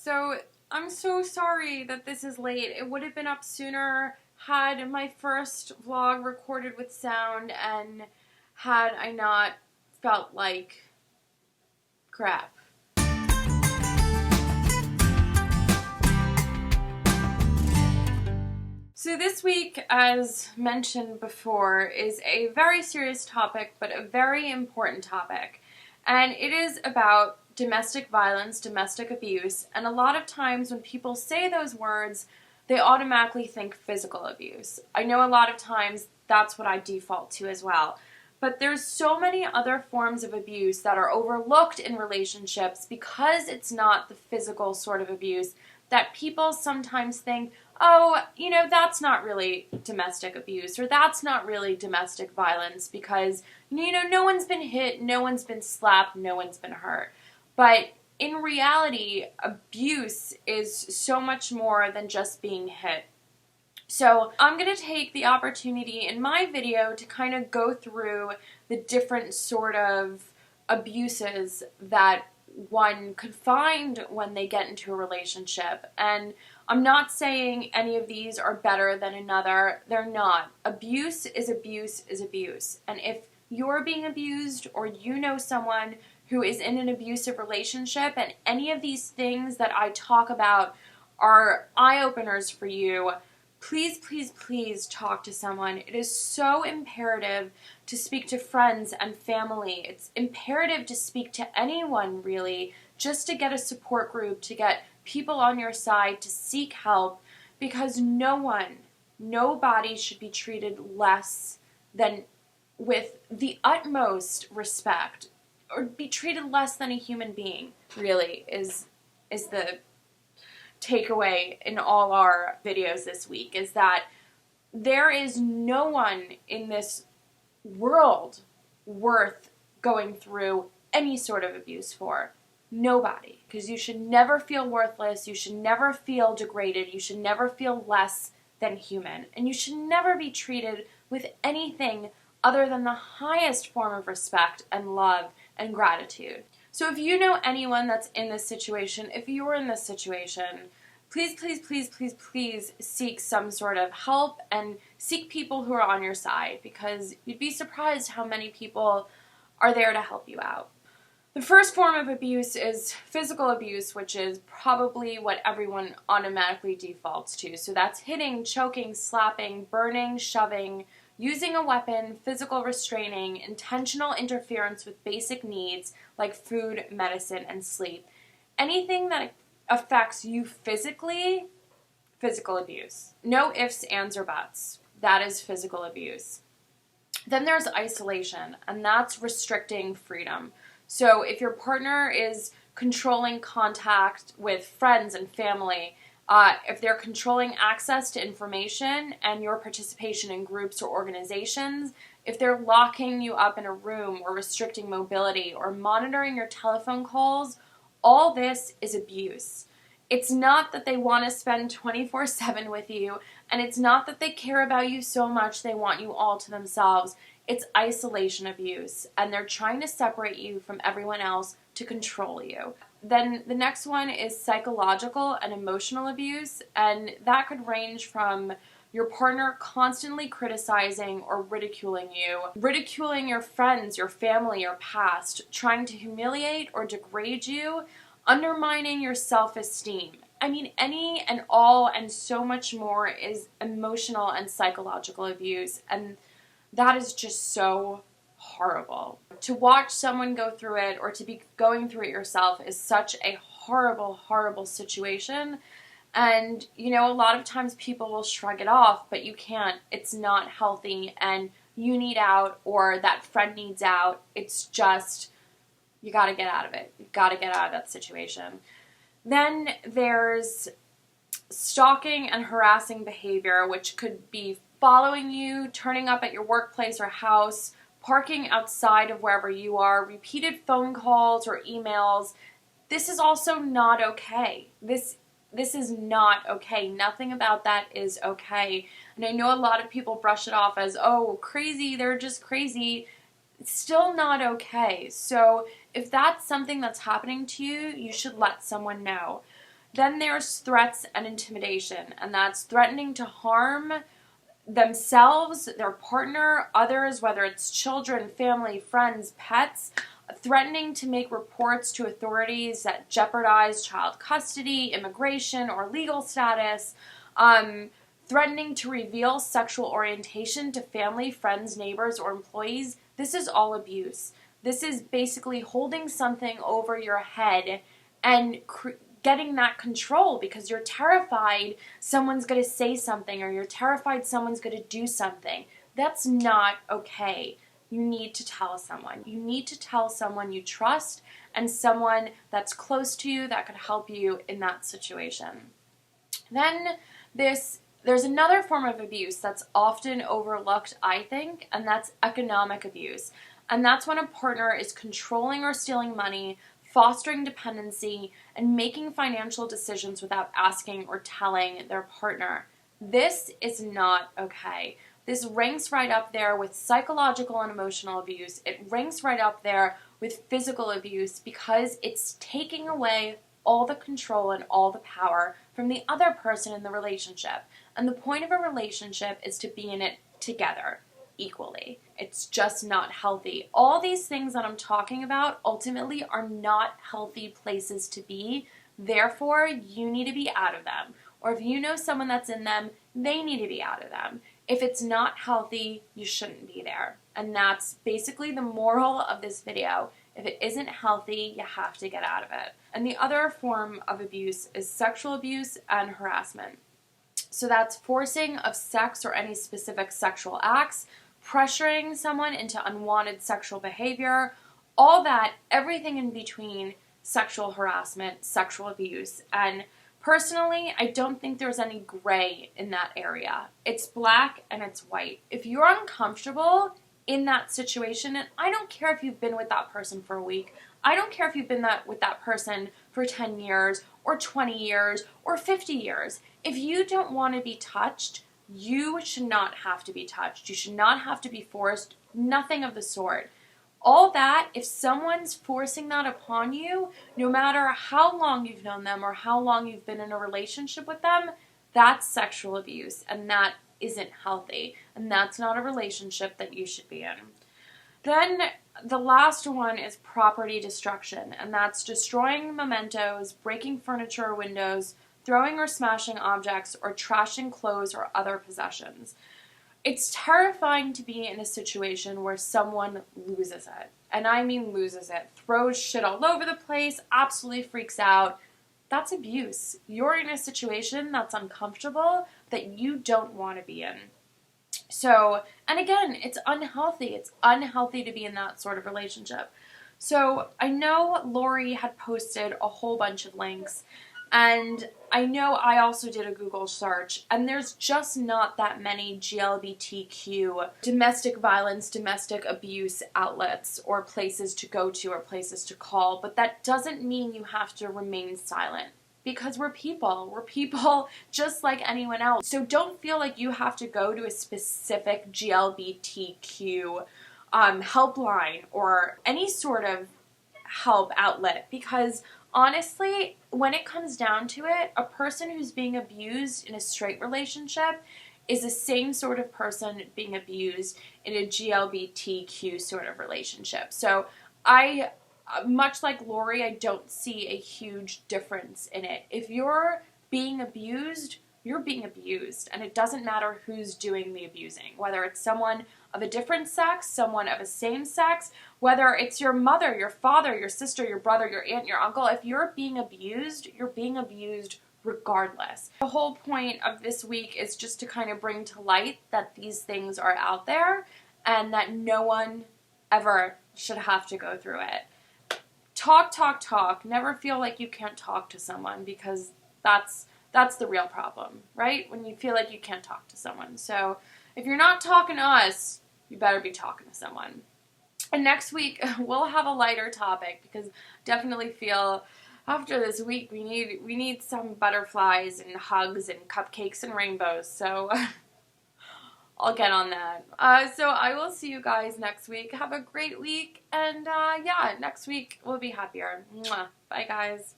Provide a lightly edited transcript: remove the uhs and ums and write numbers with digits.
So I'm so sorry that this is late. It would have been up sooner had my first vlog recorded with sound and had I not felt like crap. So this week, as mentioned before, is a very serious topic, but a very important topic. And it is about domestic violence, domestic abuse, and a lot of times when people say those words, they automatically think physical abuse. I know a lot of times that's what I default to as well. But there's so many other forms of abuse that are overlooked in relationships because it's not the physical sort of abuse that people sometimes think, oh, that's not really domestic abuse, or that's not really domestic violence because, no one's been hit, no one's been slapped, no one's been hurt. But in reality, abuse is so much more than just being hit. So I'm going to take the opportunity in my video to kind of go through the different sort of abuses that one could find when they get into a relationship. And I'm not saying any of these are better than another. They're not. Abuse is abuse is abuse. And if you're being abused or you know someone who is in an abusive relationship and any of these things that I talk about are eye-openers for you, please, please, please talk to someone. It is so imperative to speak to friends and family. It's imperative to speak to anyone, really, just to get a support group, to get people on your side, to seek help, because nobody should be treated less than with the utmost respect, or be treated less than a human being, really, is the takeaway in all our videos this week, is that there is no one in this world worth going through any sort of abuse for. Nobody. Because you should never feel worthless, you should never feel degraded, you should never feel less than human, and you should never be treated with anything other than the highest form of respect and love and gratitude. So if you know anyone that's in this situation, if you're in this situation, please, please, please, please, please seek some sort of help and seek people who are on your side, because you'd be surprised how many people are there to help you out. The first form of abuse is physical abuse, which is probably what everyone automatically defaults to. So that's hitting, choking, slapping, burning, shoving, using a weapon, physical restraining, intentional interference with basic needs like food, medicine, and sleep. Anything that affects you physically, physical abuse. No ifs, ands, or buts. That is physical abuse. Then there's isolation, and that's restricting freedom. So if your partner is controlling contact with friends and family, if they're controlling access to information and your participation in groups or organizations, if they're locking you up in a room or restricting mobility or monitoring your telephone calls, all this is abuse. It's not that they want to spend 24/7 with you, and it's not that they care about you so much they want you all to themselves. It's isolation abuse, and they're trying to separate you from everyone else to control you. Then the next one is psychological and emotional abuse, and that could range from your partner constantly criticizing or ridiculing you, ridiculing your friends, your family, your past, trying to humiliate or degrade you, undermining your self-esteem. I mean, any and all and so much more is emotional and psychological abuse, and that is just so horrible. To watch someone go through it or to be going through it yourself is such a horrible, horrible situation. And, a lot of times people will shrug it off, but you can't. It's not healthy, and you need out, or that friend needs out. It's just, you gotta get out of it. You gotta get out of that situation. Then there's stalking and harassing behavior, which could be following you, turning up at your workplace or house, parking outside of wherever you are, repeated phone calls or emails. This is also not okay. This is not okay. Nothing about that is okay. And I know a lot of people brush it off as, oh, crazy, they're just crazy. It's still not okay. So if that's something that's happening to you, you should let someone know. Then there's threats and intimidation, and that's threatening to harm themselves, their partner, others, whether it's children, family, friends, pets, threatening to make reports to authorities that jeopardize child custody, immigration, or legal status, threatening to reveal sexual orientation to family, friends, neighbors, or employees. This is all abuse. This is basically holding something over your head and getting that control because you're terrified someone's going to say something or you're terrified someone's going to do something. That's not okay. You need to tell someone. You need to tell someone you trust and someone that's close to you that could help you in that situation. Then there's another form of abuse that's often overlooked, I think, and that's economic abuse. And that's when a partner is controlling or stealing money, fostering dependency, and making financial decisions without asking or telling their partner. This is not okay. This ranks right up there with psychological and emotional abuse. It ranks right up there with physical abuse because it's taking away all the control and all the power from the other person in the relationship. And the point of a relationship is to be in it together equally. It's just not healthy. All these things that I'm talking about ultimately are not healthy places to be. Therefore, you need to be out of them. Or if you know someone that's in them, they need to be out of them. If it's not healthy, you shouldn't be there. And that's basically the moral of this video. If it isn't healthy, you have to get out of it. And the other form of abuse is sexual abuse and harassment. So that's forcing of sex or any specific sexual acts, pressuring someone into unwanted sexual behavior, all that, everything in between sexual harassment, sexual abuse. And personally, I don't think there's any gray in that area. It's black and it's white. If you're uncomfortable in that situation, and I don't care if you've been with that person for a week, I don't care if you've been with that person for 10 years or 20 years or 50 years. If you don't want to be touched, you should not have to be touched. You should not have to be forced. Nothing of the sort. All that, if someone's forcing that upon you, no matter how long you've known them or how long you've been in a relationship with them, that's sexual abuse, and that isn't healthy, and that's not a relationship that you should be in. Then the last one is property destruction, and that's destroying mementos, breaking furniture or windows, throwing or smashing objects, or trashing clothes or other possessions. It's terrifying to be in a situation where someone loses it. And I mean loses it. Throws shit all over the place, absolutely freaks out. That's abuse. You're in a situation that's uncomfortable that you don't want to be in. So, and again, it's unhealthy. It's unhealthy to be in that sort of relationship. So I know Lori had posted a whole bunch of links, and I know I also did a Google search, and there's just not that many GLBTQ domestic violence, domestic abuse outlets or places to go to or places to call, but that doesn't mean you have to remain silent. Because we're people. We're people just like anyone else. So don't feel like you have to go to a specific GLBTQ helpline or any sort of help outlet, because honestly, when it comes down to it, a person who's being abused in a straight relationship is the same sort of person being abused in a GLBTQ sort of relationship. So much like Lori, I don't see a huge difference in it. If you're being abused, you're being abused, and it doesn't matter who's doing the abusing, whether it's someone of a different sex, someone of a same sex, whether it's your mother, your father, your sister, your brother, your aunt, your uncle. If you're being abused, you're being abused regardless. The whole point of this week is just to kind of bring to light that these things are out there and that no one ever should have to go through it. Talk, talk, talk. Never feel like you can't talk to someone, because that's the real problem, right? When you feel like you can't talk to someone. So if you're not talking to us, you better be talking to someone. And next week, we'll have a lighter topic, because I definitely feel after this week we need some butterflies and hugs and cupcakes and rainbows. So I'll get on that. So I will see you guys next week. Have a great week, and yeah, next week we'll be happier. Mwah. Bye, guys.